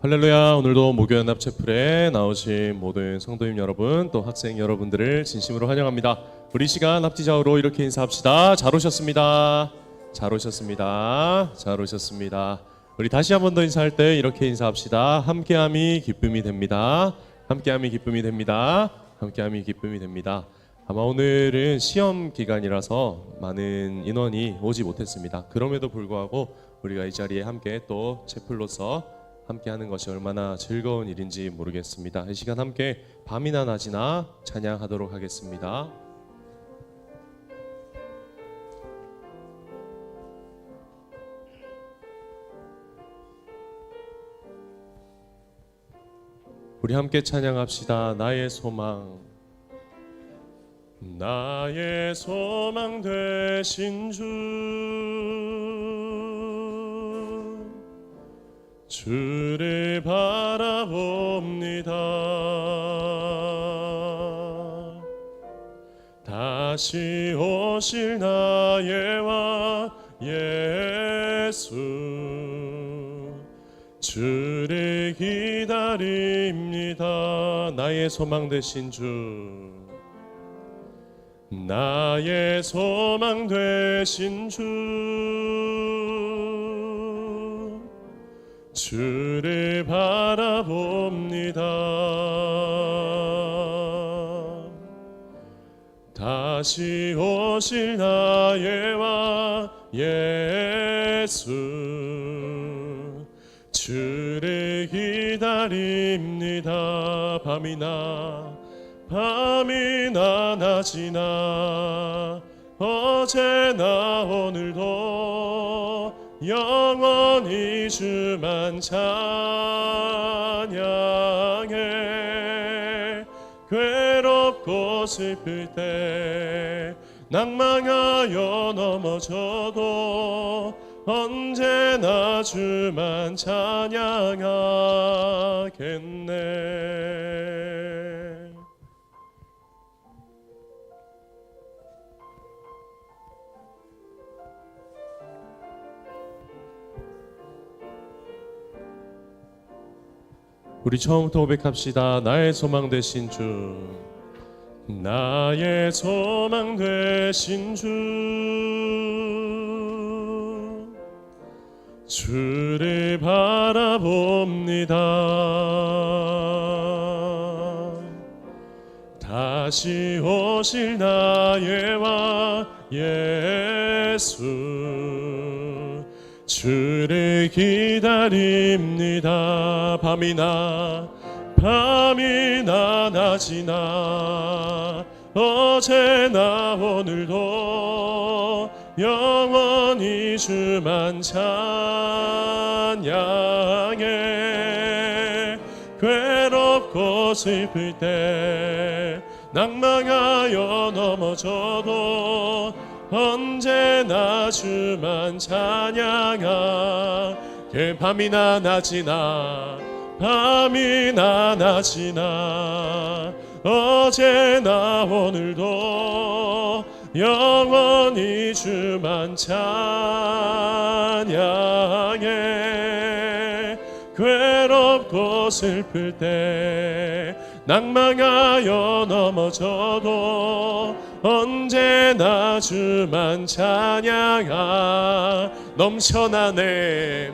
할렐루야. 오늘도 목요연합체플에 나오신 모든 성도님 여러분, 또 학생 여러분들을 진심으로 환영합니다. 우리 시간 합지자우로 이렇게 인사합시다. 잘 오셨습니다. 잘 오셨습니다. 잘 오셨습니다. 우리 다시 한 번 더 인사할 때 이렇게 인사합시다. 함께함이 기쁨이 됩니다. 함께함이 기쁨이 됩니다. 함께함이 기쁨이 됩니다. 아마 오늘은 시험 기간이라서 많은 인원이 오지 못했습니다. 그럼에도 불구하고 우리가 이 자리에 함께 또 채플로서 함께 하는 것이 얼마나 즐거운 일인지 모르겠습니다. 이 시간 함께 밤이나 낮이나 찬양하도록 하겠습니다. 우리 함께 찬양합시다. 나의 소망, 나의 소망 되신 주를 바라봅니다. 다시 오실 나의 왕 예수, 주를 기다립니다. 나의 소망 되신 주, 나의 소망 되신 주를 바라봅니다. 다시 오실 나의 왕 예수, 주를 기다립니다. 밤이나 낮이나 어제나 오늘도 영원히 주만 찬양해. 괴롭고 슬플 때 낭망하여 넘어져도 언제나 주만 찬양하겠네. 우리 처음부터 고백합시다. 나의 소망 되신 주, 나의 소망 되신 주를 바라봅니다. 다시 오실 나의 왕 예수, 주를 기다립니다. 밤이나 낮이나 어제나 오늘도 영원히 주만 찬양해. 괴롭고 슬플 때 낭망하여 넘어져도 언제나 주만 찬양하게. 밤이나 낮이나 어제나 오늘도 영원히 주만 찬양해. 괴롭고 슬플 때 낭망하여 넘어져도 언제나 주만 찬양하. 넘쳐나네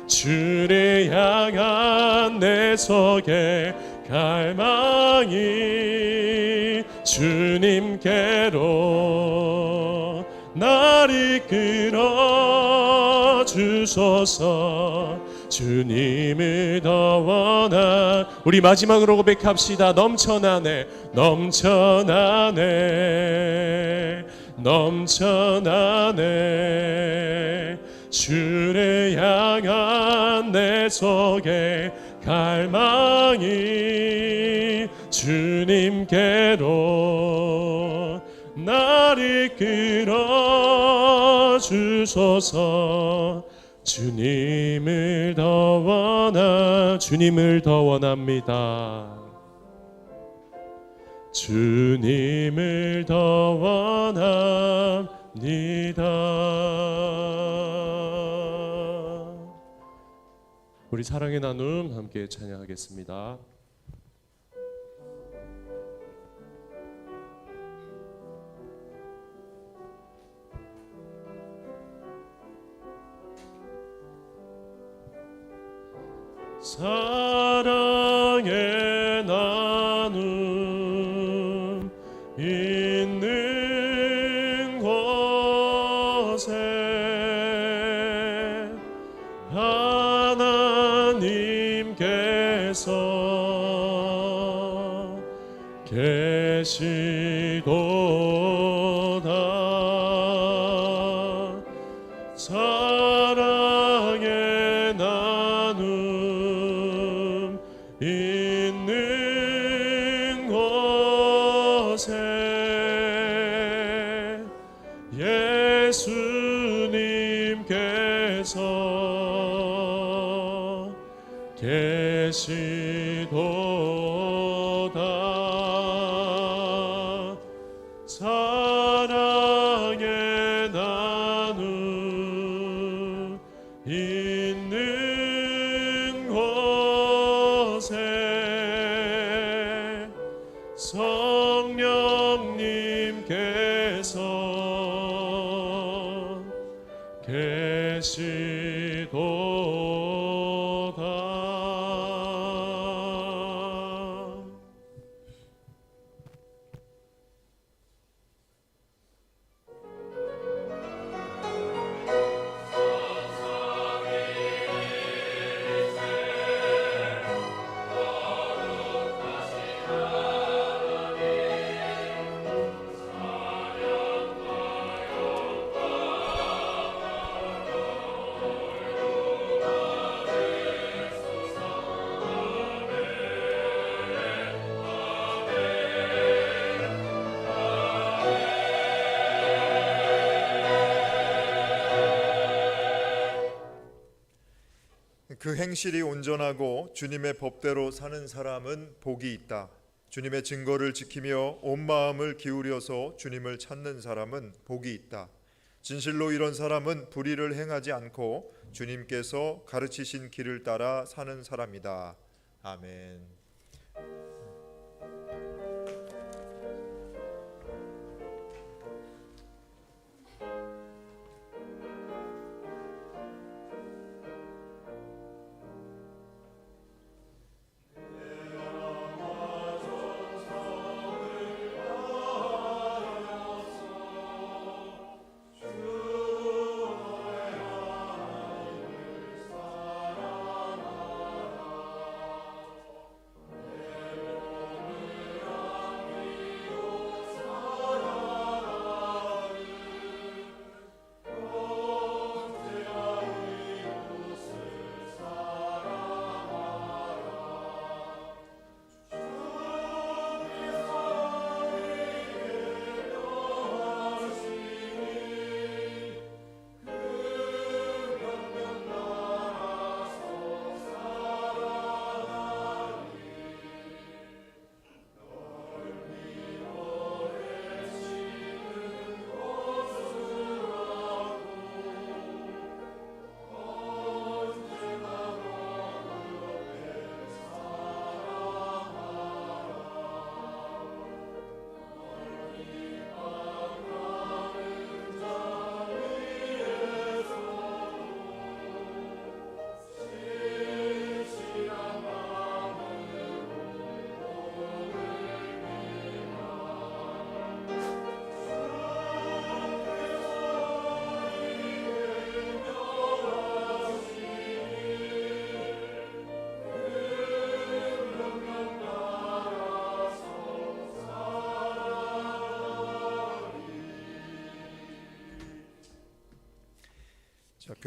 주를 향한 내 속에 갈망이 주님께로 날 이끌어 주소서. 주님을 더 원하. 우리 마지막으로 고백합시다. 넘쳐나네 주를 향한 내 속에 갈망이 주님께로 날 이끌어 주소서. 주님을 더 원합니다. 주님을 더 원합니다. 우리 사랑의 나눔 함께 찬양하겠습니다. 사랑의 나눔 있는 곳에 하나님께서 계시도다. 사랑의 나눔 있는 곳에 예수님께서 계시도다. 사랑의 나눔 있는 곳에 성령님께서 계시도다. 그 행실이 온전하고 주님의 법대로 사는 사람은 복이 있다. 주님의 증거를 지키며 온 마음을 기울여서 주님을 찾는 사람은 복이 있다. 진실로 이런 사람은 불의를 행하지 않고 주님께서 가르치신 길을 따라 사는 사람이다. 아멘.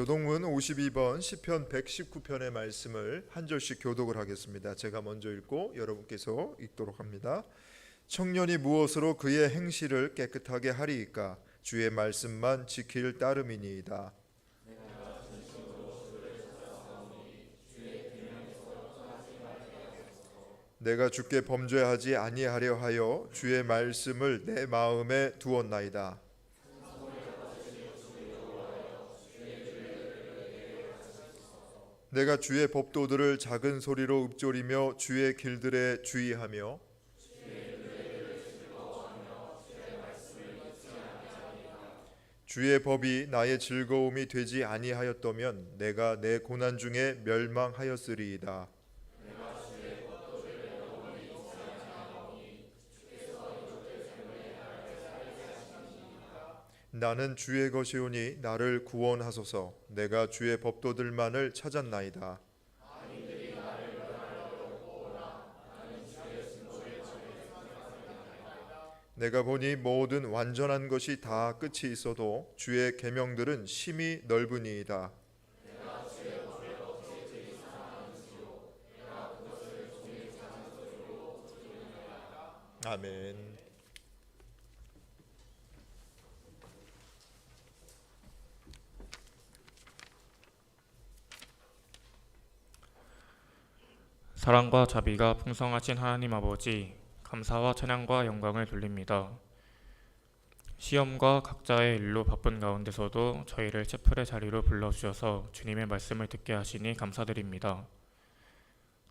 교독문 52번 시편 119편의 말씀을 한 절씩 교독을 하겠습니다. 제가 먼저 읽고 여러분께서 읽도록 합니다. 청년이 무엇으로 그의 행실을 깨끗하게 하리이까? 주의 말씀만 지킬 따름이니이다. 내가 주께 범죄하지 아니하려 하여 주의 말씀을 내 마음에 두었나이다. 내가 주의 법도들을 작은 소리로 읊조리며 주의 길들에 주의하며 주의 법이 나의 즐거움이 되지 아니하였더면 내가 내 고난 중에 멸망하였으리이다. 나는 주의 것이오니 나를 구원하소서. 내가 주의 법도들만을 찾았나이다. 내가 보니 모든 완전한 것이 다 끝이 있어도 주의 계명들은 심히 넓으니이다. 아멘. 사랑과 자비가 풍성하신 하나님 아버지, 감사와 찬양과 영광을 돌립니다. 시험과 각자의 일로 바쁜 가운데서도 저희를 채플의 자리로 불러주셔서 주님의 말씀을 듣게 하시니 감사드립니다.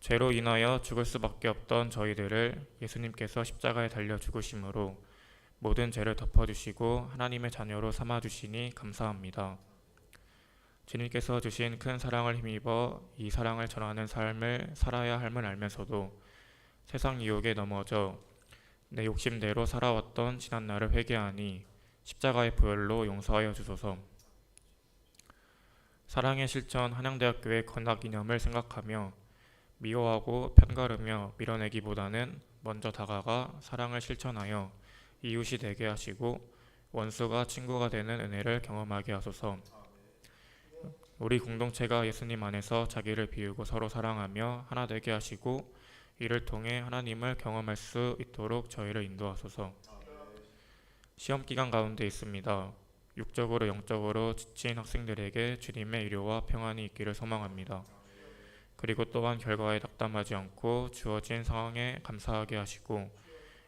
죄로 인하여 죽을 수밖에 없던 저희들을 예수님께서 십자가에 달려 죽으심으로 모든 죄를 덮어주시고 하나님의 자녀로 삼아주시니 감사합니다. 주님께서 주신 큰 사랑을 힘입어 이 사랑을 전하는 삶을 살아야 함을 알면서도 세상 유혹에 넘어져 내 욕심대로 살아왔던 지난 날을 회개하니 십자가의 보혈로 용서하여 주소서. 사랑의 실천 한양대학교의 건학기념을 생각하며 미워하고 편가르며 밀어내기보다는 먼저 다가가 사랑을 실천하여 이웃이 되게 하시고 원수가 친구가 되는 은혜를 경험하게 하소서. 우리 공동체가 예수님 안에서 자기를 비우고 서로 사랑하며 하나 되게 하시고 이를 통해 하나님을 경험할 수 있도록 저희를 인도하소서. 시험 기간 가운데 있습니다. 육적으로 영적으로 지친 학생들에게 주님의 위로와 평안이 있기를 소망합니다. 그리고 또한 결과에 낙담하지 않고 주어진 상황에 감사하게 하시고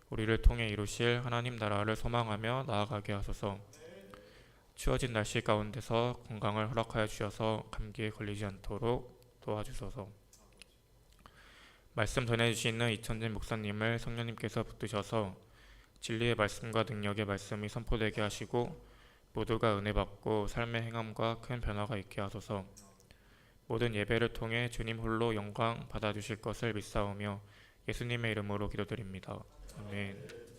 우리를 통해 이루실 하나님 나라를 소망하며 나아가게 하소서. 추워진 날씨 가운데서 건강을 허락하여 주셔서 감기에 걸리지 않도록 도와주소서. 말씀 전해주시는 이천진 목사님을 성령님께서 붙드셔서 진리의 말씀과 능력의 말씀이 선포되게 하시고 모두가 은혜 받고 삶의 행함과 큰 변화가 있게 하소서. 모든 예배를 통해 주님 홀로 영광 받아주실 것을 믿사오며 예수님의 이름으로 기도드립니다. 아멘.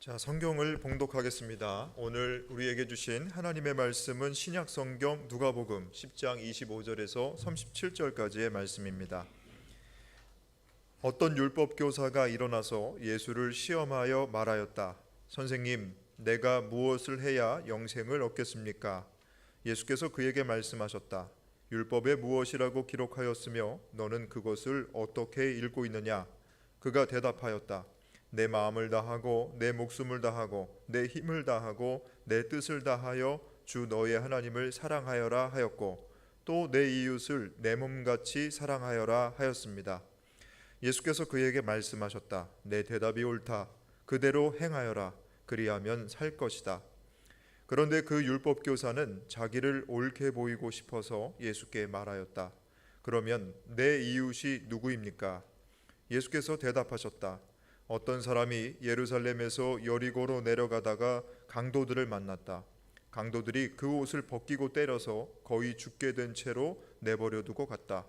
자, 성경을 봉독하겠습니다. 오늘 우리에게 주신 하나님의 말씀은 신약 성경 누가복음 10장 25절에서 37절까지의 말씀입니다. 어떤 율법 교사가 일어나서 예수를 시험하여 말하였다. 선생님, 내가 무엇을 해야 영생을 얻겠습니까? 예수께서 그에게 말씀하셨다. 율법에 무엇이라고 기록하였으며 너는 그것을 어떻게 읽고 있느냐? 그가 대답하였다. 내 마음을 다하고 내 목숨을 다하고 내 힘을 다하고 내 뜻을 다하여 주 너의 하나님을 사랑하여라 하였고 또 내 이웃을 내 몸같이 사랑하여라 하였습니다. 예수께서 그에게 말씀하셨다. 내 대답이 옳다. 그대로 행하여라. 그리하면 살 것이다. 그런데 그 율법 교사는 자기를 옳게 보이고 싶어서 예수께 말하였다. 그러면 내 이웃이 누구입니까? 예수께서 대답하셨다. 어떤 사람이 예루살렘에서 여리고로 내려가다가 강도들을 만났다. 강도들이 그 옷을 벗기고 때려서 거의 죽게 된 채로 내버려 두고 갔다.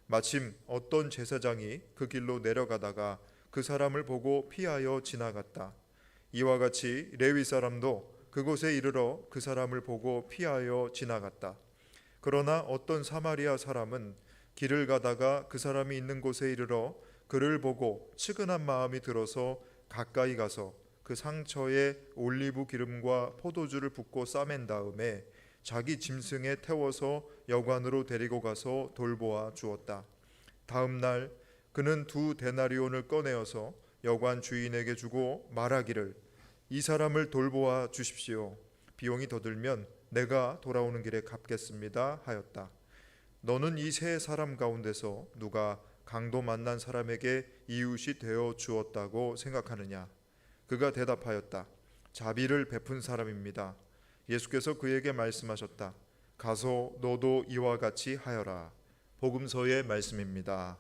마침 어떤 제사장이 그 길로 내려가다가 그 사람을 보고 피하여 지나갔다. 이와 같이 레위 사람도 그곳에 이르러 그 사람을 보고 피하여 지나갔다. 그러나 어떤 사마리아 사람은 길을 가다가 그 사람이 있는 곳에 이르러 그를 보고 측은한 마음이 들어서 가까이 가서 그 상처에 올리브 기름과 포도주를 붓고 싸맨 다음에 자기 짐승에 태워서 여관으로 데리고 가서 돌보아 주었다. 다음 날 그는 2데나리온을 꺼내어서 여관 주인에게 주고 말하기를 이 사람을 돌보아 주십시오. 비용이 더 들면 내가 돌아오는 길에 갚겠습니다 하였다. 너는 이 세 사람 가운데서 누가 강도 만난 사람에게 이웃이 되어 주었다고 생각하느냐? 그가 대답하였다. 자비를 베푼 사람입니다. 예수께서 그에게 말씀하셨다. 가서 너도 이와 같이 하여라. 복음서의 말씀입니다.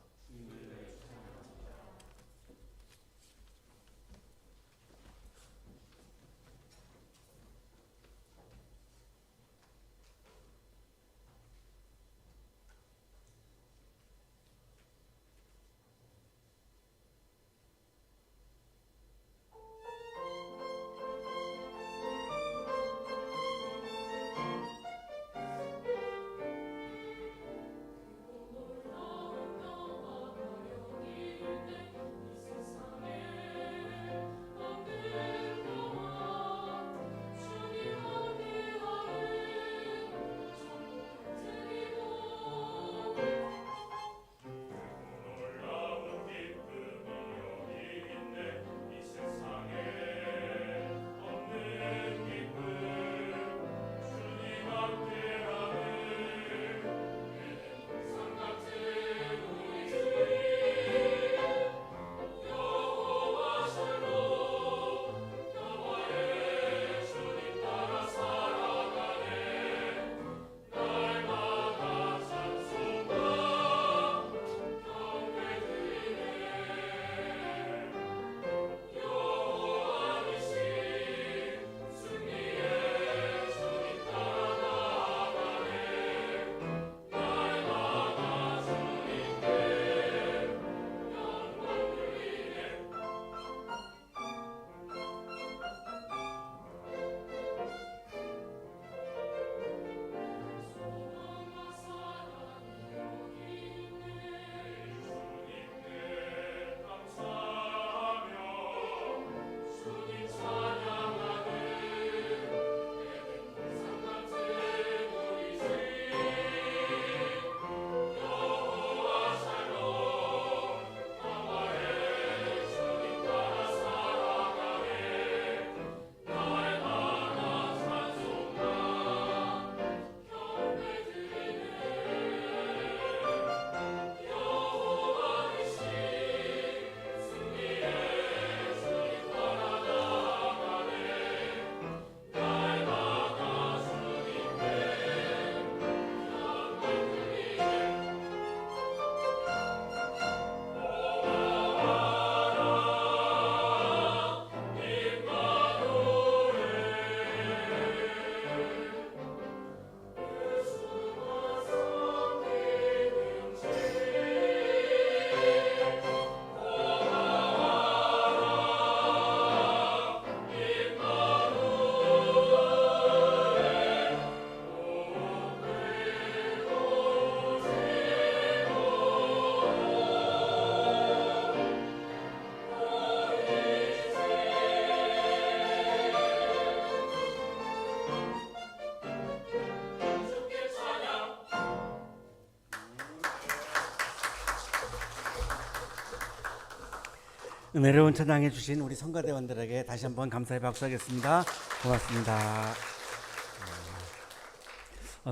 은혜로운 찬양해 주신 우리 성가대원들에게 다시 한번 감사의 박수하겠습니다. 고맙습니다.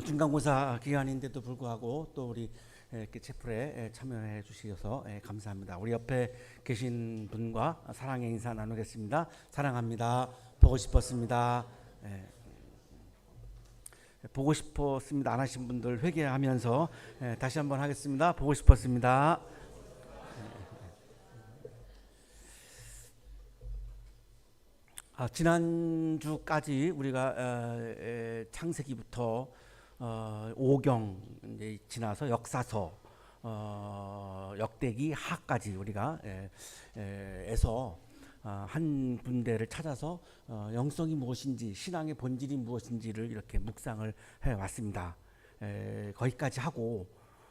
중간고사 기간인데도 불구하고 또 우리 이렇게 채플에 참여해 주셔서 감사합니다. 우리 옆에 계신 분과 사랑의 인사 나누겠습니다. 사랑합니다. 보고 싶었습니다. 보고 싶었습니다. 안 하신 분들 회개하면서 다시 한번 하겠습니다. 보고 싶었습니다. 지난주까지 우리가 창세기부터 5경 이제 지나서 역사서 역대기 하까지 우리가 에서 한 군데를 찾아서 영성이 무엇인지 신앙의 본질이 무엇인지를 이렇게 묵상을 해왔습니다. 거기까지 하고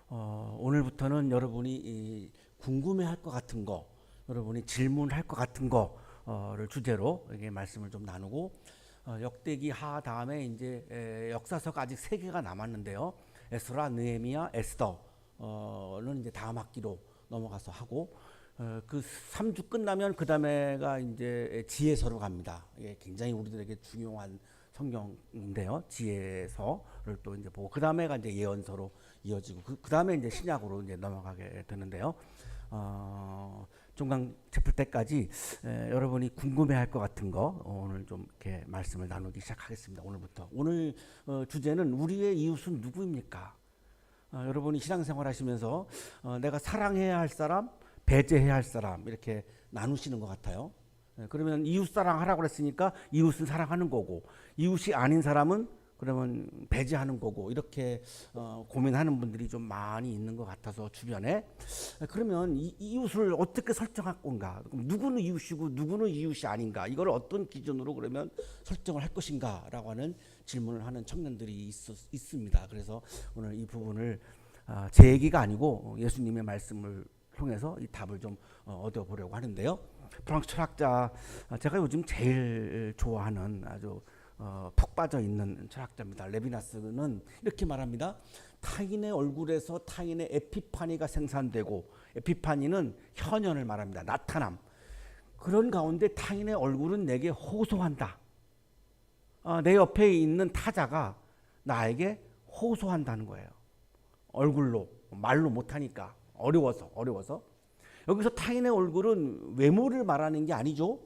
오늘부터는 여러분이 궁금해할 것 같은 거, 여러분이 질문할 것 같은 거를 주제로 이게 말씀을 좀 나누고 역대기 하 다음에 이제 역사서가 아직 3개가 남았는데요. 에스라, 느헤미야, 에스더는 이제 다음 학기로 넘어가서 하고 그 3주 끝나면 그 다음에가 이제 지혜서로 갑니다. 이게 굉장히 우리들에게 중요한 성경인데요. 지혜서를 또 이제 보고 그 다음에가 이제 예언서로 이어지고 그 다음에 이제 신약으로 이제 넘어가게 되는데요. 종강 짚을 때까지 여러분이 궁금해할 것 같은 거 오늘 좀 이렇게 말씀을 나누기 시작하겠습니다. 오늘부터 오늘 주제는 우리의 이웃은 누구입니까? 여러분이 신앙생활 하시면서 내가 사랑해야 할 사람, 배제해야 할 사람 이렇게 나누시는 것 같아요. 그러면 이웃 사랑하라고 그랬으니까 이웃은 사랑하는 거고 이웃이 아닌 사람은 그러면 배제하는 거고 이렇게 고민하는 분들이 좀 많이 있는 것 같아서 주변에 그러면 이웃을 어떻게 설정할 건가? 누구는 이웃이고 누구는 이웃이 아닌가? 이걸 어떤 기준으로 그러면 설정을 할 것인가라고 하는 질문을 하는 청년들이 있습니다. 그래서 오늘 이 부분을 제 얘기가 아니고 예수님의 말씀을 통해서 이 답을 좀 얻어보려고 하는데요. 프랑스 철학자 제가 요즘 제일 좋아하는 아주 푹 빠져 있는 철학자입니다. 레비나스는 이렇게 말합니다. 타인의 얼굴에서 타인의 에피파니가 생산되고 에피파니는 현현을 말합니다. 나타남. 그런 가운데 타인의 얼굴은 내게 호소한다. 내 옆에 있는 타자가 나에게 호소한다는 거예요. 얼굴로 말로 못하니까 어려워서 여기서 타인의 얼굴은 외모를 말하는 게 아니죠.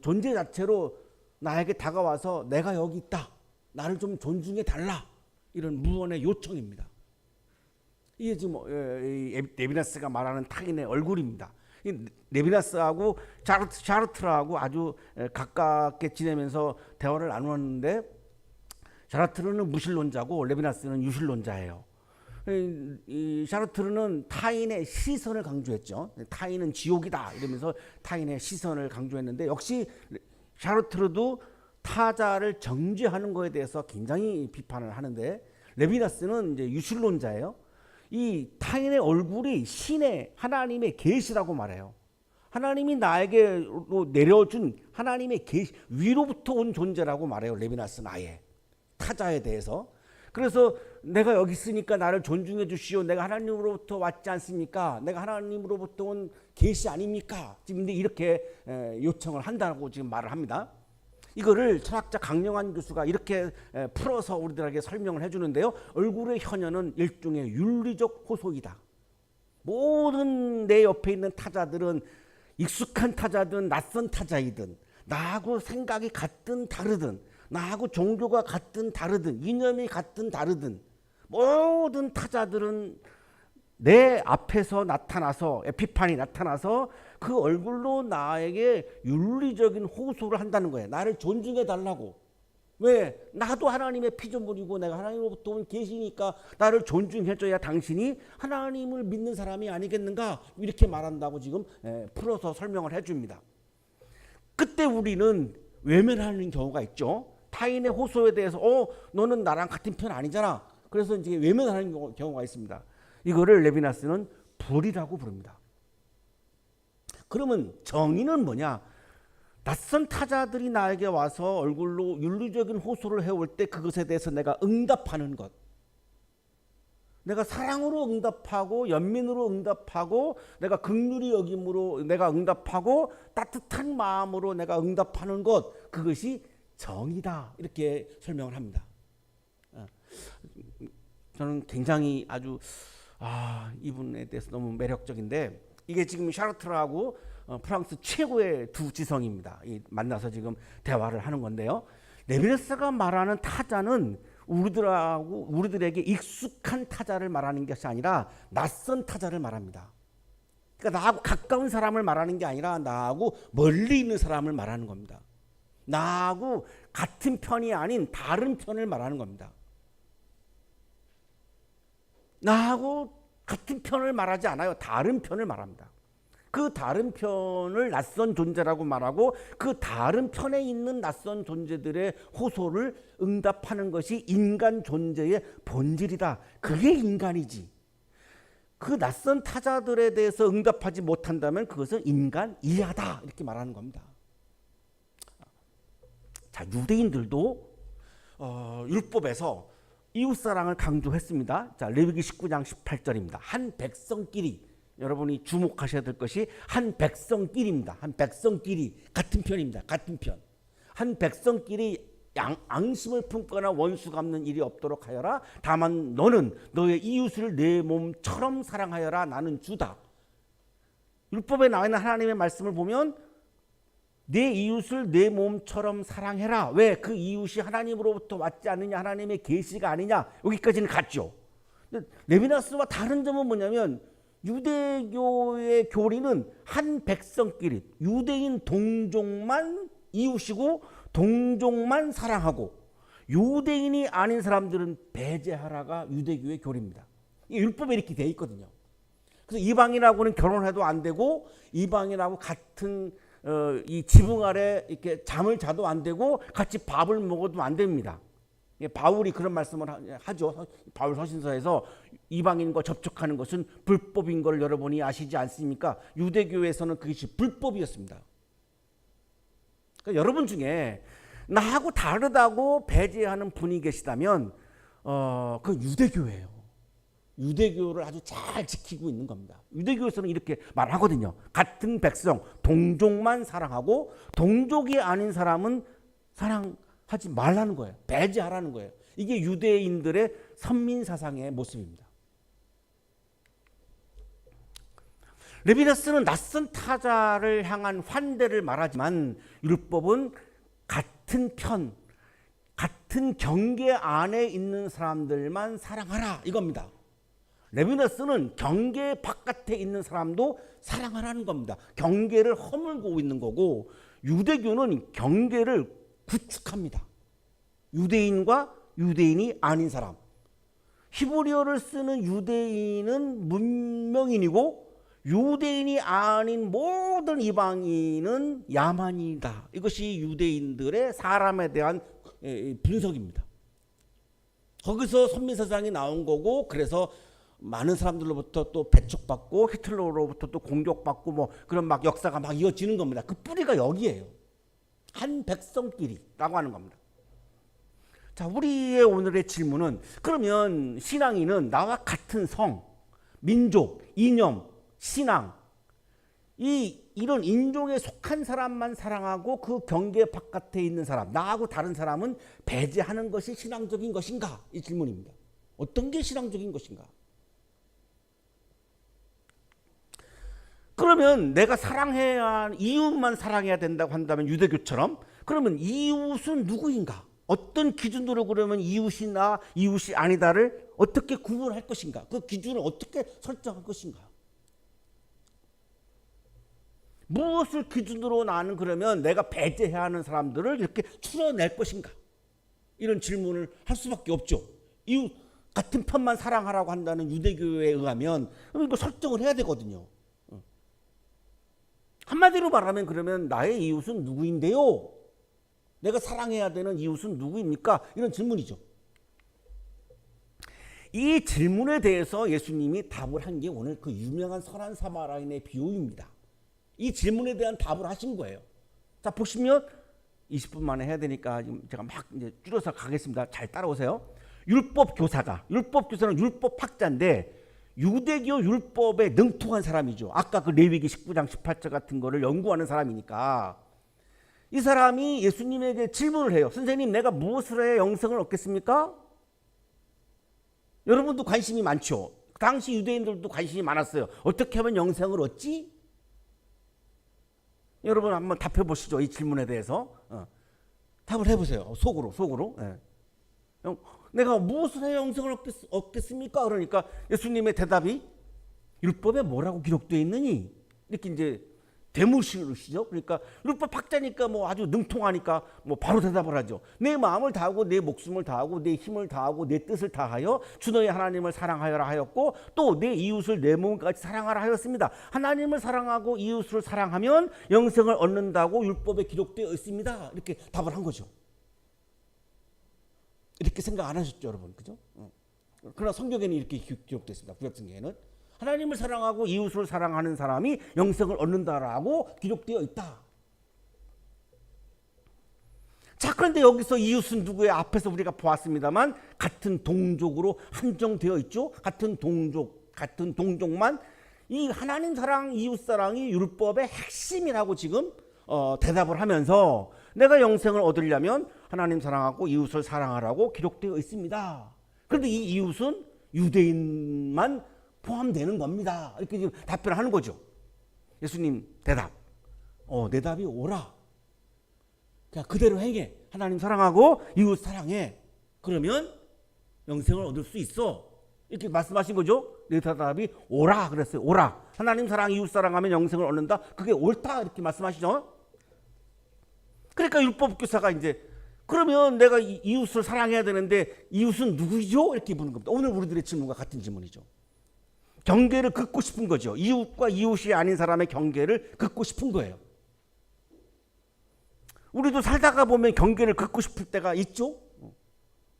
존재 자체로 나에게 다가와서 내가 여기 있다. 나를 좀 존중해 달라. 이런 무언의 요청입니다. 이게 지금 레비나스가 말하는 타인의 얼굴입니다. 레비나스하고 샤르트르하고 아주 가깝게 지내면서 대화를 나누었는데 샤르트르는 무신론자고 레비나스는 유신론자예요. 이 샤르트르는 타인의 시선을 강조했죠. 타인은 지옥이다 이러면서 타인의 시선을 강조했는데 역시 샤르트르도 타자를 정죄하는 것에 대해서 굉장히 비판을 하는데 레비나스는 이제 유신론자예요. 이 타인의 얼굴이 신의 하나님의 계시라고 말해요. 하나님이 나에게로 내려준 하나님의 계시 위로부터 온 존재라고 말해요. 레비나스는 아예 타자에 대해서. 그래서 내가 여기 있으니까 나를 존중해 주시오. 내가 하나님으로부터 왔지 않습니까? 내가 하나님으로부터 온 계시 아닙니까? 지금 이렇게 요청을 한다고 지금 말을 합니다. 이거를 철학자 강영환 교수가 이렇게 풀어서 우리들에게 설명을 해주는데요. 얼굴의 현현은 일종의 윤리적 호소이다. 모든 내 옆에 있는 타자들은 익숙한 타자든 낯선 타자이든 나하고 생각이 같든 다르든 나하고 종교가 같든 다르든 이념이 같든 다르든 모든 타자들은 내 앞에서 나타나서 에피판이 나타나서 그 얼굴로 나에게 윤리적인 호소를 한다는 거예요. 나를 존중해 달라고. 왜? 나도 하나님의 피조물이고 내가 하나님으로부터 온 계시니까 나를 존중해줘야 당신이 하나님을 믿는 사람이 아니겠는가? 이렇게 말한다고 지금 풀어서 설명을 해줍니다. 그때 우리는 외면하는 경우가 있죠. 타인의 호소에 대해서 너는 나랑 같은 편 아니잖아. 그래서 이제 외면하는 경우가 있습니다. 이거를 레비나스는 불이라고 부릅니다. 그러면 정의는 뭐냐? 낯선 타자들이 나에게 와서 얼굴로 윤리적인 호소를 해올 때 그것에 대해서 내가 응답하는 것. 내가 사랑으로 응답하고 연민으로 응답하고 내가 긍휼히 여김으로 내가 응답하고 따뜻한 마음으로 내가 응답하는 것. 그것이 정의다. 이렇게 설명을 합니다. 저는 굉장히 아주 이분에 대해서 너무 매력적인데 이게 지금 샤르트르하고 프랑스 최고의 두 지성입니다. 만나서 지금 대화를 하는 건데요. 레비나스가 말하는 타자는 우리들에게 익숙한 타자를 말하는 것이 아니라 낯선 타자를 말합니다. 그러니까 나하고 가까운 사람을 말하는 게 아니라 나하고 멀리 있는 사람을 말하는 겁니다. 나하고 같은 편이 아닌 다른 편을 말하는 겁니다. 나하고 같은 편을 말하지 않아요. 다른 편을 말합니다. 그 다른 편을 낯선 존재라고 말하고 그 다른 편에 있는 낯선 존재들의 호소를 응답하는 것이 인간 존재의 본질이다. 그게 인간이지. 그 낯선 타자들에 대해서 응답하지 못한다면 그것은 인간 이하다. 이렇게 말하는 겁니다. 자, 유대인들도 율법에서 이웃사랑을 강조했습니다. 자, 레위기 19장 18절입니다. 한 백성끼리, 여러분이 주목하셔야 될 것이 한 백성끼리입니다. 한 백성끼리 같은 편입니다. 같은 편. 한 백성끼리 앙심을 품거나 원수 갚는 일이 없도록 하여라. 다만 너는 너의 이웃을 내 몸처럼 사랑하여라. 나는 주다. 율법에 나와 있는 하나님의 말씀을 보면 내 이웃을 내 몸처럼 사랑해라. 왜? 그 이웃이 하나님으로부터 왔지 않느냐, 하나님의 계시가 아니냐, 여기까지는 갔죠. 레비나스와 다른 점은 뭐냐면 유대교의 교리는 한 백성끼리 유대인 동족만 이웃이고 동족만 사랑하고 유대인이 아닌 사람들은 배제하라가 유대교의 교리입니다. 율법에 이렇게 돼 있거든요. 그래서 이방인하고는 결혼해도 안 되고 이방인하고 같은 이 지붕 아래 이렇게 잠을 자도 안 되고 같이 밥을 먹어도 안 됩니다. 바울이 그런 말씀을 하죠. 바울 서신서에서 이방인과 접촉하는 것은 불법인 걸 여러분이 아시지 않습니까? 유대교에서는 그것이 불법이었습니다. 그러니까 여러분 중에 나하고 다르다고 배제하는 분이 계시다면 그건 유대교예요. 유대교를 아주 잘 지키고 있는 겁니다. 유대교에서는 이렇게 말하거든요. 같은 백성, 동족만 사랑하고 동족이 아닌 사람은 사랑하지 말라는 거예요. 배제하라는 거예요. 이게 유대인들의 선민사상의 모습입니다. 레비나스는 낯선 타자를 향한 환대를 말하지만 율법은 같은 편, 같은 경계 안에 있는 사람들만 사랑하라 이겁니다. 레비나스는 경계 바깥에 있는 사람도 사랑하라는 겁니다. 경계를 허물고 있는 거고 유대교는 경계를 구축합니다. 유대인과 유대인이 아닌 사람. 히브리어를 쓰는 유대인은 문명인이고 유대인이 아닌 모든 이방인은 야만이다. 이것이 유대인들의 사람에 대한 분석입니다. 거기서 선민사상이 나온 거고 그래서 많은 사람들로부터 또 배척받고 히틀러로부터 또 공격받고 뭐 그런 막 역사가 막 이어지는 겁니다. 그 뿌리가 여기에요. 한 백성끼리라고 하는 겁니다. 자, 우리의 오늘의 질문은 그러면 신앙인은 나와 같은 성, 민족, 이념, 신앙 이런 인종에 속한 사람만 사랑하고 그 경계 바깥에 있는 사람, 나하고 다른 사람은 배제하는 것이 신앙적인 것인가? 이 질문입니다. 어떤 게 신앙적인 것인가? 그러면 내가 사랑해야 이웃만 사랑해야 된다고 한다면 유대교처럼 그러면 이웃은 누구인가? 어떤 기준으로 그러면 이웃이나 이웃이 아니다를 어떻게 구분할 것인가? 그 기준을 어떻게 설정할 것인가? 무엇을 기준으로 나는 그러면 내가 배제해야 하는 사람들을 이렇게 추려낼 것인가? 이런 질문을 할 수밖에 없죠. 이웃 같은 편만 사랑하라고 한다는 유대교에 의하면 이거 설정을 해야 되거든요. 한마디로 말하면 그러면 나의 이웃은 누구인데요? 내가 사랑해야 되는 이웃은 누구입니까? 이런 질문이죠. 이 질문에 대해서 예수님이 답을 한 게 오늘 그 유명한 선한 사마리아인의 비유입니다. 이 질문에 대한 답을 하신 거예요. 자, 보시면 20분 만에 해야 되니까 지금 제가 막 이제 줄여서 가겠습니다. 잘 따라오세요. 율법교사는 율법학자인데 유대교 율법에 능통한 사람이죠. 아까 그 레위기 19장 18절 같은 거를 연구하는 사람이니까 이 사람이 예수님에게 질문을 해요. 선생님, 내가 무엇을 해야 영생을 얻겠습니까? 여러분도 관심이 많죠. 당시 유대인들도 관심이 많았어요. 어떻게 하면 영생을 얻지? 여러분 한번 답해 보시죠. 이 질문에 대해서 답을 해보세요. 속으로. 네. 내가 무엇을 해야 영생을 얻겠습니까? 그러니까 예수님의 대답이 율법에 뭐라고 기록되어 있느니? 이렇게 이제 되물으시죠. 그러니까 율법 학자니까 뭐 아주 능통하니까 뭐 바로 대답을 하죠. 내 마음을 다하고 내 목숨을 다하고 내 힘을 다하고 내 뜻을 다하여 주 너의 하나님을 사랑하여라 하였고 또 내 이웃을 내 몸같이 사랑하라 하였습니다. 하나님을 사랑하고 이웃을 사랑하면 영생을 얻는다고 율법에 기록되어 있습니다. 이렇게 답을 한 거죠. 이렇게 생각 안 하셨죠, 여러분? 그죠? 그러나 성경에는 이렇게 기록되어 있습니다. 구약성경에는 하나님을 사랑하고 이웃을 사랑하는 사람이 영생을 얻는다라고 기록되어 있다. 자, 그런데 여기서 이웃은 누구의 앞에서 우리가 보았습니다만 같은 동족으로 한정되어 있죠. 같은 동족만 이 하나님 사랑, 이웃 사랑이 율법의 핵심이라고 지금 대답을 하면서 내가 영생을 얻으려면 하나님 사랑하고 이웃을 사랑하라고 기록되어 있습니다. 그런데 이 이웃은 유대인만 포함되는 겁니다. 이렇게 지금 답변을 하는 거죠. 예수님 대답. 내 답이 오라. 그냥 그대로 행해. 하나님 사랑하고 이웃 사랑해. 그러면 영생을 얻을 수 있어. 이렇게 말씀하신 거죠. 내 대답이 오라 그랬어요. 오라. 하나님 사랑, 이웃 사랑하면 영생을 얻는다. 그게 옳다 이렇게 말씀하시죠. 그러니까 율법 교사가 이제 그러면 내가 이웃을 사랑해야 되는데 이웃은 누구죠? 이렇게 묻는 겁니다. 오늘 우리들의 질문과 같은 질문이죠. 경계를 긋고 싶은 거죠. 이웃과 이웃이 아닌 사람의 경계를 긋고 싶은 거예요. 우리도 살다가 보면 경계를 긋고 싶을 때가 있죠.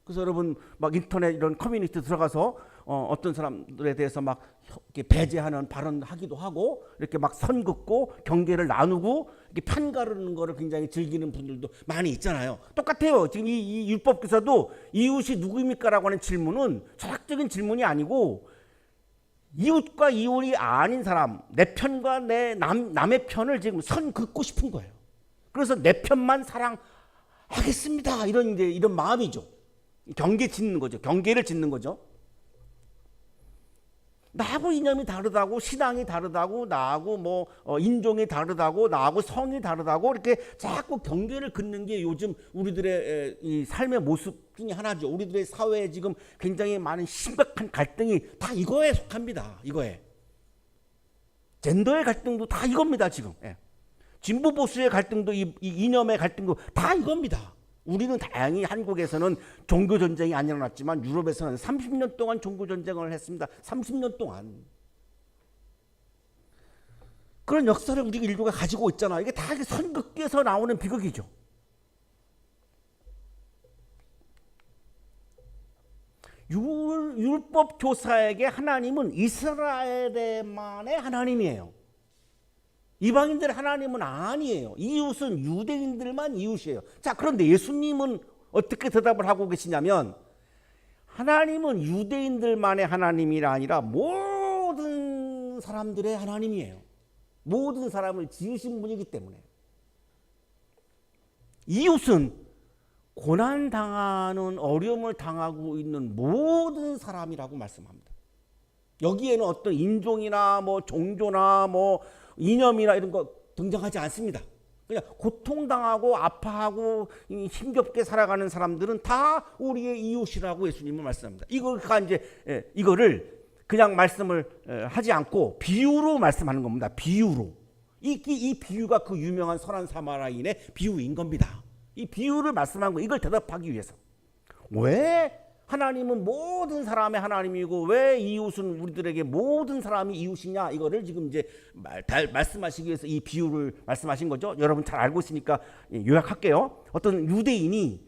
그래서 여러분 막 인터넷 이런 커뮤니티 들어가서 어떤 사람들에 대해서 막 이렇게 배제하는 발언하기도 하고 이렇게 막 선 긋고 경계를 나누고 이렇게 편 가르는 거를 굉장히 즐기는 분들도 많이 있잖아요. 똑같아요. 지금 이 율법 교사도 이웃이 누구입니까라고 하는 질문은 철학적인 질문이 아니고 이웃과 이웃이 아닌 사람, 내 편과 남의 편을 지금 선 긋고 싶은 거예요. 그래서 내 편만 사랑하겠습니다. 이런 마음이죠. 경계 짓는 거죠. 경계를 짓는 거죠. 나하고 이념이 다르다고, 신앙이 다르다고, 나하고 뭐 인종이 다르다고, 나하고 성이 다르다고 이렇게 자꾸 경계를 긋는 게 요즘 우리들의 이 삶의 모습 중에 하나죠. 우리들의 사회에 지금 굉장히 많은 심각한 갈등이 다 이거에 속합니다. 이거에. 젠더의 갈등도 다 이겁니다. 지금. 진보 보수의 갈등도 이 이념의 갈등도 다 이겁니다. 우리는 다행히 한국에서는 종교 전쟁이 안 일어났지만 유럽에서는 30년 동안 종교 전쟁을 했습니다. 30년 동안. 그런 역사를 우리 인류가 가지고 있잖아. 이게 다 선긋기에서 나오는 비극이죠. 율법 교사에게 하나님은 이스라엘만의 하나님이에요. 이방인들의 하나님은 아니에요. 이웃은 유대인들만 이웃이에요. 자, 그런데 예수님은 어떻게 대답을 하고 계시냐면 하나님은 유대인들만의 하나님이 아니라 모든 사람들의 하나님이에요. 모든 사람을 지으신 분이기 때문에. 이웃은 고난당하는 어려움을 당하고 있는 모든 사람이라고 말씀합니다. 여기에는 어떤 인종이나 뭐 종교나 뭐 이념이나 이런 거 등장하지 않습니다. 그냥 고통당하고 아파하고 힘겹게 살아가는 사람들은 다 우리의 이웃이라고 예수님은 말씀합니다. 이거를 그냥 말씀을 하지 않고 비유로 말씀하는 겁니다. 비유로. 이 비유가 그 유명한 선한 사마리아인의 비유인 겁니다. 이 비유를 말씀한 거 이걸 대답하기 위해서. 왜 하나님은 모든 사람의 하나님이고 왜 이웃은 우리들에게 모든 사람이 이웃이냐 이거를 지금 이제 말씀하시기 위해서 이 비유를 말씀하신 거죠. 여러분 잘 알고 있으니까 요약할게요. 어떤 유대인이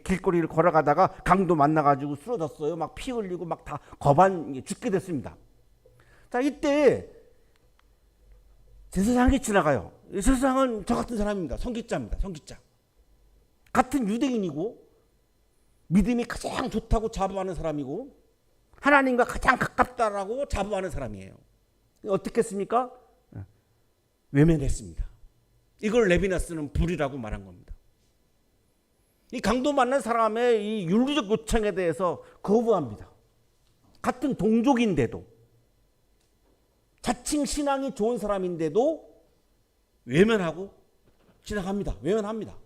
길거리를 걸어가다가 강도 만나가지고 쓰러졌어요. 막 피 흘리고 막 다 거반 죽게 됐습니다. 자, 이때 제사장이 지나가요. 제사장은 저 같은 사람입니다. 선기자입니다. 선기자. 같은 유대인이고 믿음이 가장 좋다고 자부하는 사람이고 하나님과 가장 가깝다라고 자부하는 사람이에요. 어떻게 했습니까? 외면했습니다. 이걸 레비나스는 불이라고 말한 겁니다. 이 강도 만난 사람의 이 윤리적 요청에 대해서 거부합니다. 같은 동족인데도 자칭 신앙이 좋은 사람인데도 외면하고 지나갑니다. 외면합니다.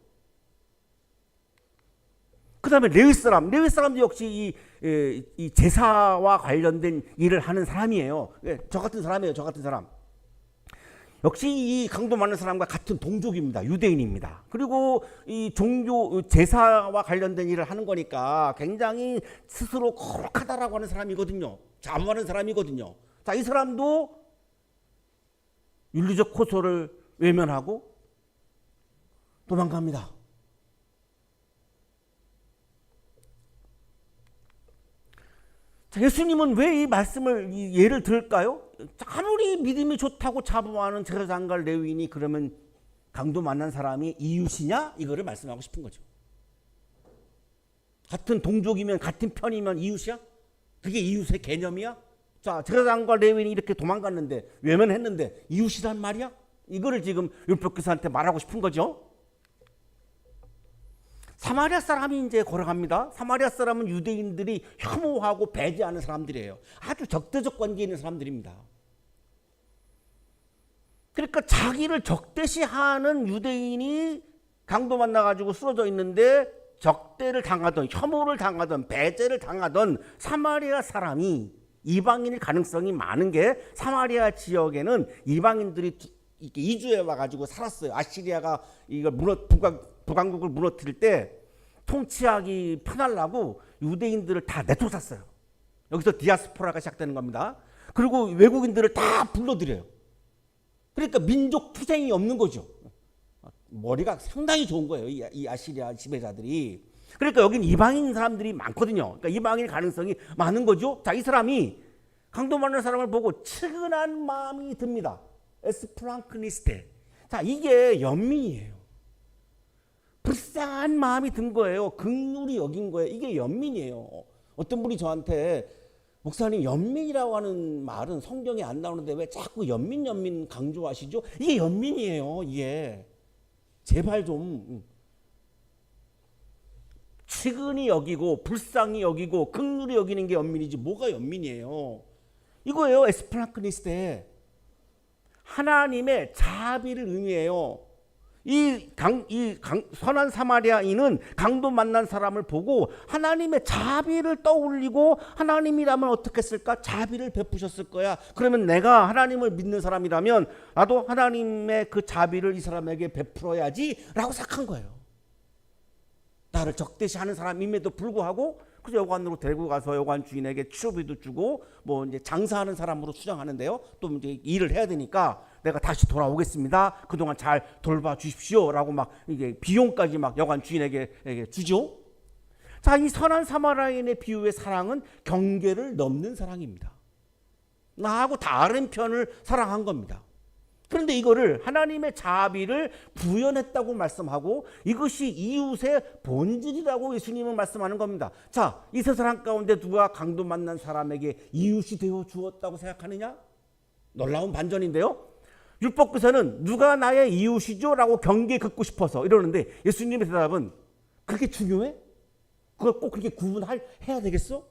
그 다음에 레위 사람도 역시 이 제사와 관련된 일을 하는 사람이에요. 저 같은 사람이에요. 저 같은 사람. 역시 이 강도 많은 사람과 같은 동족입니다. 유대인입니다. 그리고 이 종교 제사와 관련된 일을 하는 거니까 굉장히 스스로 거룩하다라고 하는 사람이거든요. 자부하는 사람이거든요. 자, 이 사람도 윤리적 호소를 외면하고 도망갑니다. 자, 예수님은 왜 이 말씀을 이 예를 들을까요? 아무리 믿음이 좋다고 자부하는 제사장과 레위인이 그러면 강도 만난 사람이 이웃이냐? 이거를 말씀하고 싶은 거죠. 같은 동족이면 같은 편이면 이웃이야? 그게 이웃의 개념이야? 자, 제사장과 레위인이 이렇게 도망갔는데 외면했는데 이웃이란 말이야? 이거를 지금 율법교사한테 말하고 싶은 거죠. 사마리아 사람이 이제 걸어갑니다. 사마리아 사람은 유대인들이 혐오하고 배제하는 사람들이에요. 아주 적대적 관계에 있는 사람들입니다. 그러니까 자기를 적대시하는 유대인이 강도 만나가지고 쓰러져 있는데 적대를 당하던, 혐오를 당하던, 배제를 당하던 사마리아 사람이 이방인일 가능성이 많은 게 사마리아 지역에는 이방인들이 이렇게 이주해 와가지고 살았어요. 아시리아가 이걸 북왕국을 무너뜨릴 때 통치하기 편하려고 유대인들을 다 내쫓았어요. 여기서 디아스포라가 시작되는 겁니다. 그리고 외국인들을 다 불러들여요. 그러니까 민족 투쟁이 없는 거죠. 머리가 상당히 좋은 거예요. 이 아시리아 지배자들이. 그러니까 여긴 이방인 사람들이 많거든요. 그러니까 이방인 가능성이 많은 거죠. 자, 이 사람이 강도 많은 사람을 보고 측은한 마음이 듭니다. 에스플랑크니스테. 자, 이게 연민이에요. 불쌍한 마음이 든 거예요. 긍휼히 여긴 거예요. 이게 연민이에요. 어떤 분이 저한테 목사님, 연민이라고 하는 말은 성경에 안 나오는데 왜 자꾸 연민 강조하시죠? 이게 연민이에요. 이게 제발 좀 측은히 여기고 불쌍히 여기고 긍휼히 여기는 게 연민이지 뭐가 연민이에요. 이거예요. 에스플랑크니스테. 하나님의 자비를 의미해요. 선한 사마리아인은 강도 만난 사람을 보고 하나님의 자비를 떠올리고 하나님이라면 어떻게 했을까? 자비를 베푸셨을 거야. 그러면 내가 하나님을 믿는 사람이라면 나도 하나님의 그 자비를 이 사람에게 베풀어야지 라고 생각한 거예요. 나를 적대시하는 사람임에도 불구하고 그래서 여관으로 데리고 가서 여관 주인에게 취업비도 주고 뭐 이제 장사하는 사람으로 수정하는데요. 또 이제 일을 해야 되니까 내가 다시 돌아오겠습니다. 그동안 잘 돌봐 주십시오라고 막 이게 비용까지 막 여관 주인에게 주죠. 자, 이 선한 사마리아인의 비유의 사랑은 경계를 넘는 사랑입니다. 나하고 다른 편을 사랑한 겁니다. 그런데 이거를 하나님의 자비를 구현했다고 말씀하고 이것이 이웃의 본질이라고 예수님은 말씀하는 겁니다. 자, 이 세 사람 가운데 누가 강도 만난 사람에게 이웃이 되어 주었다고 생각하느냐? 놀라운 반전인데요. 율법교사는 누가 나의 이웃이죠? 라고 경계 긋고 싶어서 이러는데 예수님의 대답은 그렇게 중요해? 그걸 꼭 그렇게 구분해야 되겠어?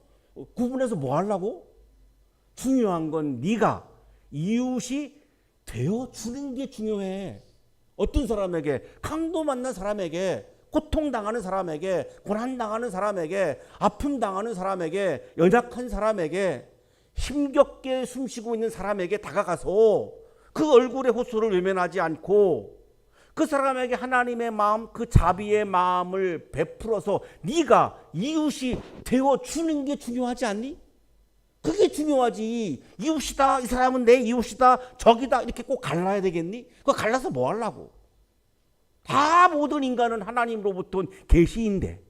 구분해서 뭐 하려고? 중요한 건 네가 이웃이 되어주는 게 중요해. 어떤 사람에게? 강도 만난 사람에게, 고통당하는 사람에게, 고난당하는 사람에게, 아픔당하는 사람에게, 연약한 사람에게, 힘겹게 숨쉬고 있는 사람에게 다가가서 그 얼굴의 호소를 외면하지 않고 그 사람에게 하나님의 마음, 그 자비의 마음을 베풀어서 네가 이웃이 되어주는 게 중요하지 않니? 그게 중요하지. 이웃이다, 이 사람은 내 이웃이다, 적이다 이렇게 꼭 갈라야 되겠니? 그거 갈라서 뭐 하려고? 다 모든 인간은 하나님으로부터 온 계시인데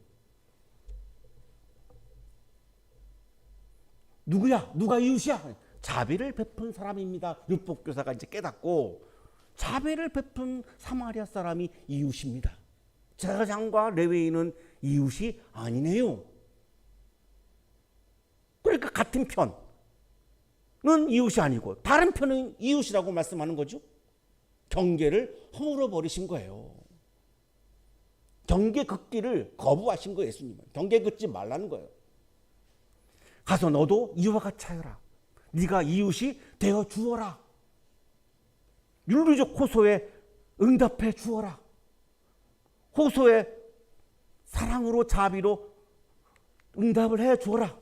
누구야? 누가 이웃이야? 자비를 베푼 사람입니다. 율법교사가 이제 깨닫고 자비를 베푼 사마리아 사람이 이웃입니다. 제사장과 레위인은 이웃이 아니네요. 그러니까 같은 편은 이웃이 아니고 다른 편은 이웃이라고 말씀하는 거죠. 경계를 허물어 버리신 거예요. 경계 긋기를 거부하신 거예요. 예수님은 경계 긋지 말라는 거예요. 가서 너도 이와 같이 하여라. 네가 이웃이 되어 주어라. 윤리적 호소에 응답해 주어라. 호소에 사랑으로 자비로 응답을 해 주어라.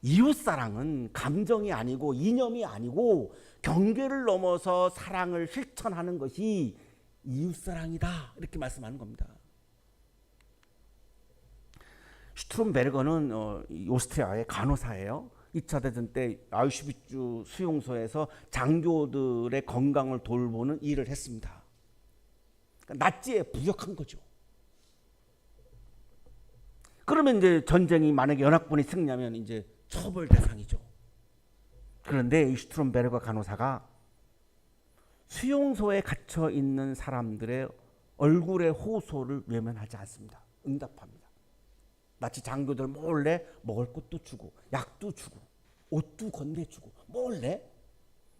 이웃사랑은 감정이 아니고 이념이 아니고 경계를 넘어서 사랑을 실천하는 것이 이웃사랑이다. 이렇게 말씀하는 겁니다. 슈트룸베르거는 오스트리아의 간호사예요. 2차 대전 때 아우슈비츠 수용소에서 장교들의 건강을 돌보는 일을 했습니다. 그러니까 나치에 부역한 거죠. 그러면 이제 전쟁이 만약에 연합군이 승리하면 이제 처벌 대상이죠. 그런데 이 슈트룸베르거 간호사가 수용소에 갇혀 있는 사람들의 얼굴의 호소를 외면하지 않습니다. 응답합니다. 나치 장교들 몰래 먹을 것도 주고 약도 주고 옷도 건네주고 몰래,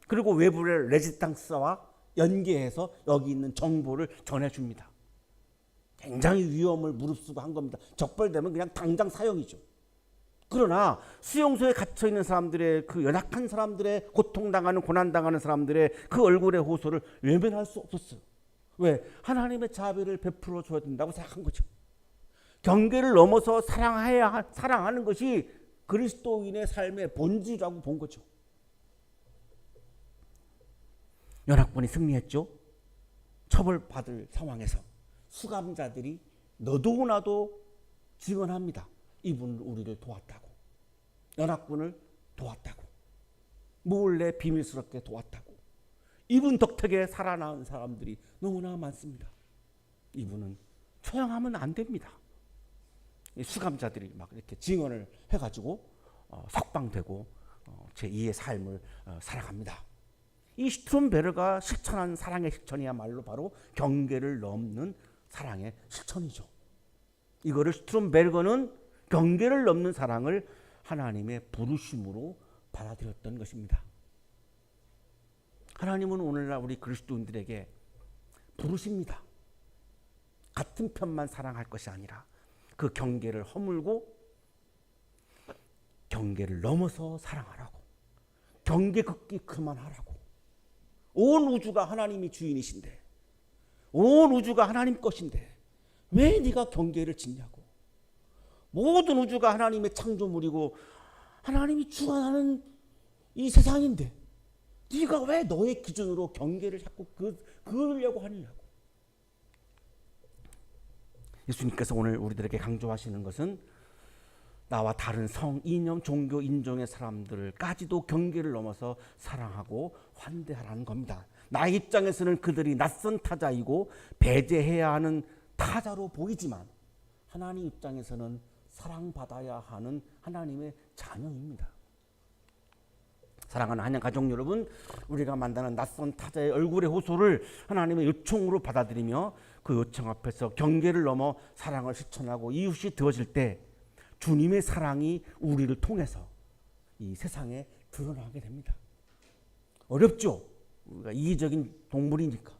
그리고 외부의 레지스탕스와 연계해서 여기 있는 정보를 전해줍니다. 굉장히 위험을 무릅쓰고 한 겁니다. 적발되면 그냥 당장 사형이죠. 그러나 수용소에 갇혀 있는 사람들의 그 연약한 사람들의 고통당하는 고난당하는 사람들의 그 얼굴의 호소를 외면할 수 없었어요. 왜? 하나님의 자비를 베풀어 줘야 된다고 생각한 거죠. 경계를 넘어서 사랑하는 것이 그리스도인의 삶의 본질이라고 본 거죠. 연합군이 승리했죠. 처벌받을 상황에서 수감자들이 너도 나도 증언합니다. 이분은 우리를 도왔다고, 연합군을 도왔다고, 몰래 비밀스럽게 도왔다고. 이분 덕택에 살아나온 사람들이 너무나 많습니다. 이분은 처형하면 안 됩니다. 수감자들이 막 이렇게 증언을 해가지고 석방되고 제2의 삶을 살아갑니다. 이 슈트룸베르가 실천한 사랑의 실천이야말로 바로 경계를 넘는 사랑의 실천이죠. 이거를 슈트룸베르거는 경계를 넘는 사랑을 하나님의 부르심으로 받아들였던 것입니다. 하나님은 오늘날 우리 그리스도인들에게 부르십니다. 같은 편만 사랑할 것이 아니라 그 경계를 허물고 경계를 넘어서 사랑하라고, 경계 긋기 그만하라고. 온 우주가 하나님이 주인이신데, 온 우주가 하나님 것인데 왜 네가 경계를 짓냐고. 모든 우주가 하나님의 창조물이고 하나님이 주관하는 이 세상인데 네가 왜 너의 기준으로 경계를 자꾸 그으려고 하느냐고. 예수님께서 오늘 우리들에게 강조하시는 것은 나와 다른 성, 이념, 종교, 인종의 사람들까지도 경계를 넘어서 사랑하고 환대하라는 겁니다. 나의 입장에서는 그들이 낯선 타자이고 배제해야 하는 타자로 보이지만 하나님 입장에서는 사랑받아야 하는 하나님의 자녀입니다. 사랑하는 한양 가족 여러분, 우리가 만나는 낯선 타자의 얼굴의 호소를 하나님의 요청으로 받아들이며 그 요청 앞에서 경계를 넘어 사랑을 실천하고 이웃이 되어질 때 주님의 사랑이 우리를 통해서 이 세상에 드러나게 됩니다. 어렵죠? 우리가 이기적인 동물이니까.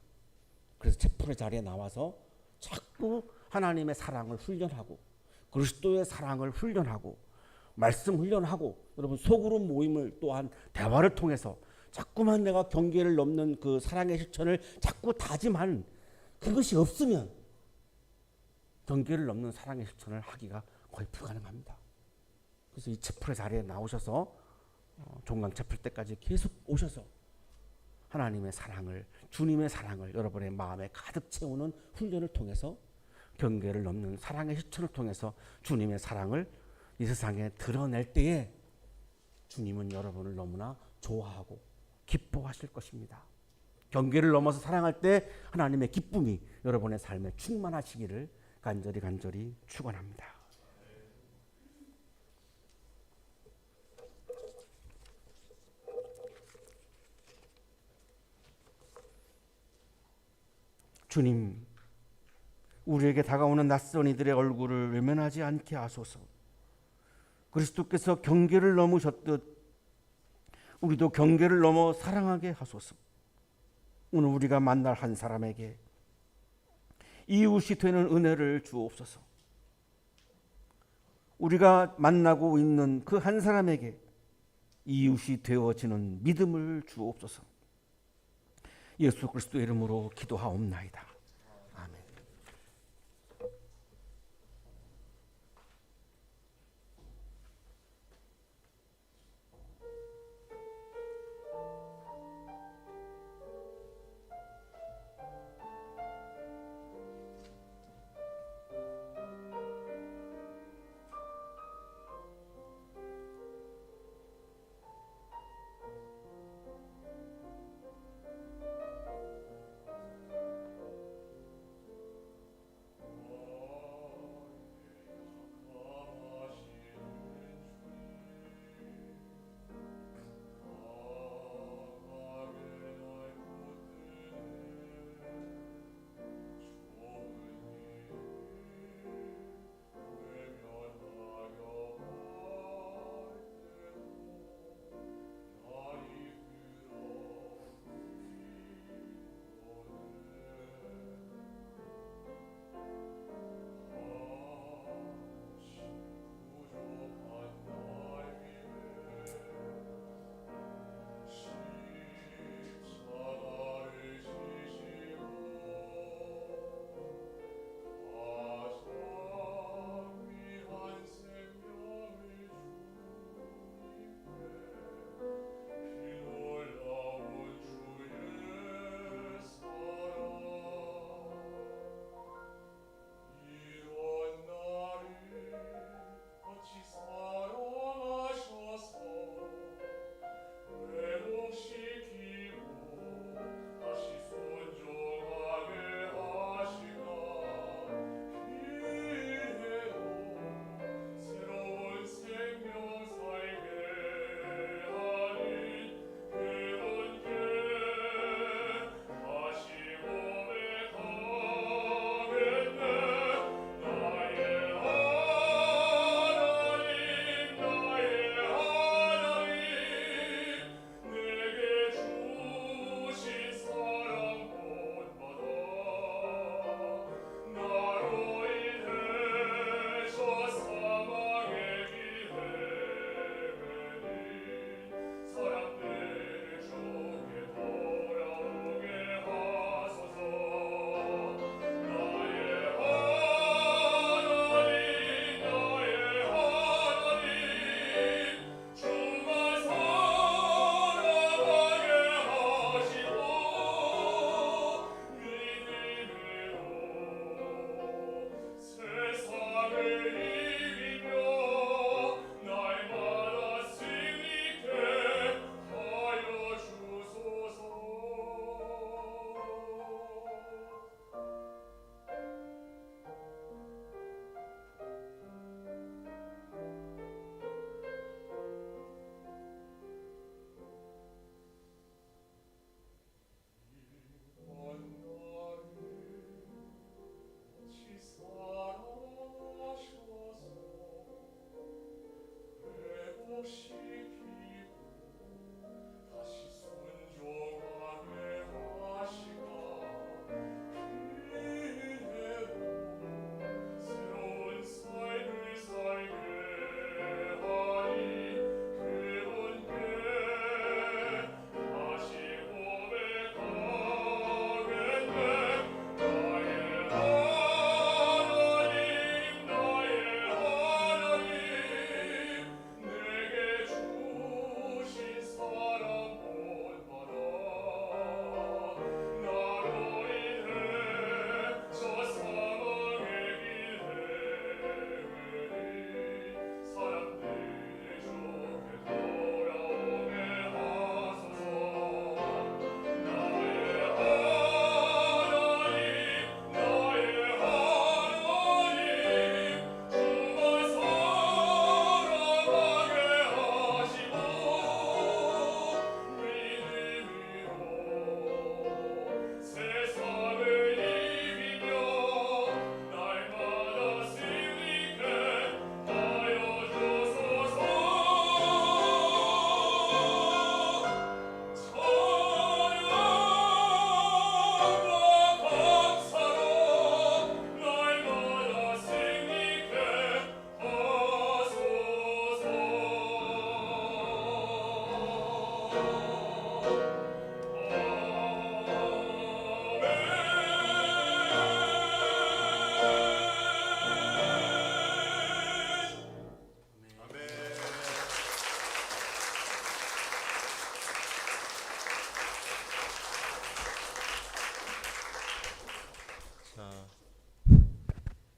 그래서 채플의 자리에 나와서 자꾸 하나님의 사랑을 훈련하고 그리스도의 사랑을 훈련하고 말씀 훈련하고, 여러분 소그룹 모임을 또한 대화를 통해서 자꾸만 내가 경계를 넘는 그 사랑의 실천을 자꾸 다짐하는, 그것이 없으면 경계를 넘는 사랑의 실천을 하기가 거의 불가능합니다. 그래서 이 채플의 자리에 나오셔서 종강 채플 때까지 계속 오셔서 하나님의 사랑을, 주님의 사랑을 여러분의 마음에 가득 채우는 훈련을 통해서 경계를 넘는 사랑의 실천을 통해서 주님의 사랑을 이 세상에 드러낼 때에 주님은 여러분을 너무나 좋아하고 기뻐하실 것입니다. 경계를 넘어서 사랑할 때 하나님의 기쁨이 여러분의 삶에 충만하시기를 간절히 축원합니다. 주님, 우리에게 다가오는 낯선 이들의 얼굴을 외면하지 않게 하소서. 그리스도께서 경계를 넘으셨듯 우리도 경계를 넘어 사랑하게 하소서. 오늘 우리가 만날 한 사람에게 이웃이 되는 은혜를 주옵소서. 우리가 만나고 있는 그 한 사람에게 이웃이 되어지는 믿음을 주옵소서. 예수 그리스도의 이름으로 기도하옵나이다. 아멘.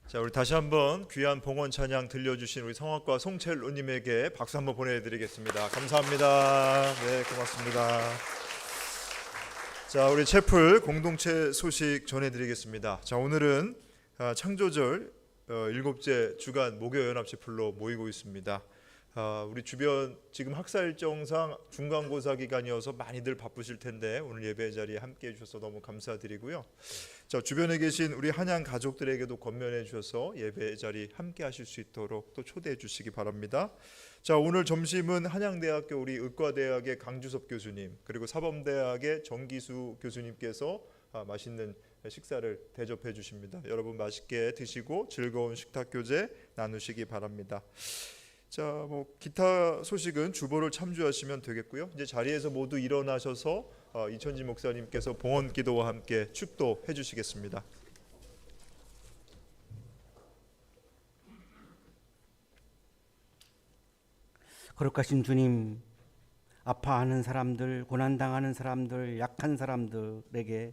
자, 우리 다시 한번 귀한 봉헌 찬양 들려주신 우리 성악가 송철우님에게 박수 한번 보내드리겠습니다. 감사합니다. 네, 고맙습니다. 자, 우리 채플 공동체 소식 전해드리겠습니다. 자, 오늘은 창조절 일곱째 주간 목요 연합 채플로 모이고 있습니다. 우리 주변 지금 학사 일정상 중간고사 기간이어서 많이들 바쁘실 텐데 오늘 예배 자리에 함께해 주셔서 너무 감사드리고요. 자, 주변에 계신 우리 한양 가족들에게도 권면해 주셔서 예배 자리 함께하실 수 있도록 또 초대해 주시기 바랍니다. 자, 오늘 점심은 한양대학교 우리 의과대학의 강주섭 교수님 그리고 사범대학의 정기수 교수님께서 맛있는 식사를 대접해 주십니다. 여러분 맛있게 드시고 즐거운 식탁 교제 나누시기 바랍니다. 자, 뭐 기타 소식은 주보를 참조하시면 되겠고요. 이제 자리에서 모두 일어나셔서 이천지 목사님께서 봉헌 기도와 함께 축도해 주시겠습니다. 거룩하신 주님, 아파하는 사람들, 고난당하는 사람들, 약한 사람들에게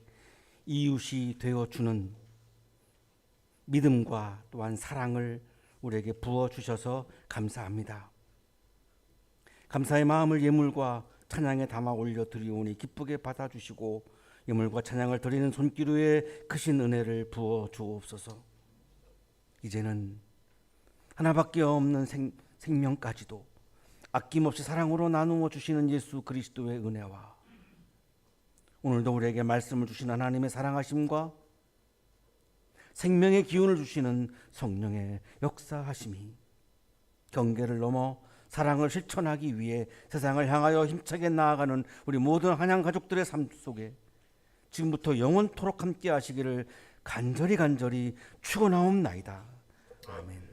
이웃이 되어주는 믿음과 또한 사랑을 우리에게 부어주셔서 감사합니다. 감사의 마음을 예물과 찬양에 담아 올려 드리오니 기쁘게 받아주시고 예물과 찬양을 드리는 손길 위에 크신 은혜를 부어 주옵소서. 이제는 하나밖에 없는 생명까지도 아낌없이 사랑으로 나누어 주시는 예수 그리스도의 은혜와 오늘도 우리에게 말씀을 주신 하나님의 사랑하심과 생명의 기운을 주시는 성령의 역사하심이 경계를 넘어 사랑을 실천하기 위해 세상을 향하여 힘차게 나아가는 우리 모든 한양 가족들의 삶 속에 지금부터 영원토록 함께 하시기를 간절히 축원하옵나이다. 아멘.